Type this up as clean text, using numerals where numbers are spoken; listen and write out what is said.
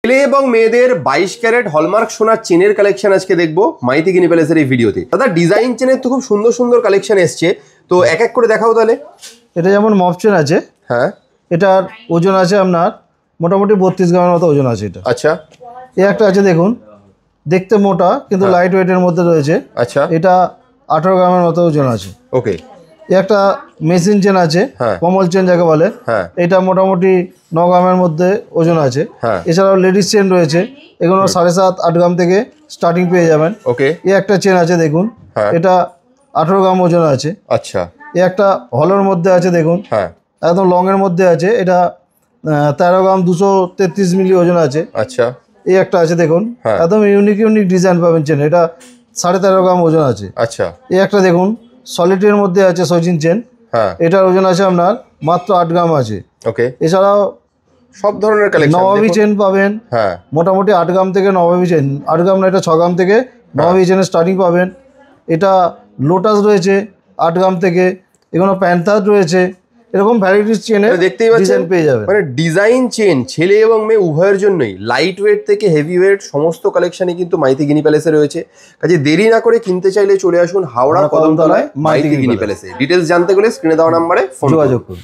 ছেলে এবং মেয়েদের 22 ক্যারেট হলমার্ক সোনার চেনের কালেকশন আজকে দেখবো মাইতি গিনি প্যালেসের এই ভিডিওতে। দাদা ডিজাইন চেনের তো খুব সুন্দর সুন্দর কালেকশন এসছে, তো এক এক করে দেখাও তাহলে। এটা যেমন মফ চেন আছে, হ্যাঁ, এটার ওজন আছে আপনার মোটামুটি 32 গ্রামের মতো ওজন আছে এটা। আচ্ছা, এই একটা আছে দেখুন, দেখতে মোটা কিন্তু লাইট ওয়েটের মধ্যে রয়েছে। আচ্ছা, এটা 18 গ্রামের মতো ওজন আছে। ওকে। এই একটা মেশিন চেন আছে, কমল চেন যাকে বলে, এটা মোটামুটি 9 গ্রামের মধ্যে ওজন আছে। এছাড়াও লেডিস চেন রয়েছে, এগুলো 7.5-8 গ্রাম থেকে স্টার্টিং পেয়ে যাবেন। ওকে। এই একটা চেন আছে দেখুন, এটা 18 গ্রাম ওজন আছে। আচ্ছা। এই একটা হলের মধ্যে আছে দেখুন, একদম লং এর মধ্যে আছে, এটা 13 গ্রাম 233 মিলি ওজন আছে। আচ্ছা। এই একটা আছে দেখুন, একদম ইউনিক ডিজাইন পাবেন চেন, এটা 13.5 গ্রাম ওজন আছে। আচ্ছা। এই একটা দেখুন সলিডের মধ্যে আছে সচিন চেন, এটার ওজন আছে আপনার মাত্র 8 গ্রাম আছে। ওকে। এছাড়াও সব ধরনের কালেকশন নবাবী চেন পাবেন, মোটামুটি 8 গ্রাম থেকে নবাবী চেন, 8 গ্রাম না, এটা 6 গ্রাম থেকে নবাবী চেনের স্টার্টিং পাবেন। এটা লোটাস রয়েছে 8 গ্রাম থেকে, এগুলো প্যান্থার রয়েছে, এরকম ভ্যারাইটিস চেনে দেখতেই পাচ্ছেন পেয়ে যাবেন। মানে ডিজাইন চেন ছেলে এবং মেয়ে উভয়ের জন্যই লাইট ওয়েট থেকে হেভি ওয়েট সমস্ত কালেকশনই কিন্তু মাইতি গিনি প্যালেসে রয়েছে। কাজে দেরি না করে কিনতে চাইলে চলে আসুন হাওড়া কদমতলায় মাইতি গিনি প্যালেসে। ডিটেলস জানতে গেলে স্ক্রিনে দেওয়া নাম্বারে ফোন যোগাযোগ করুন।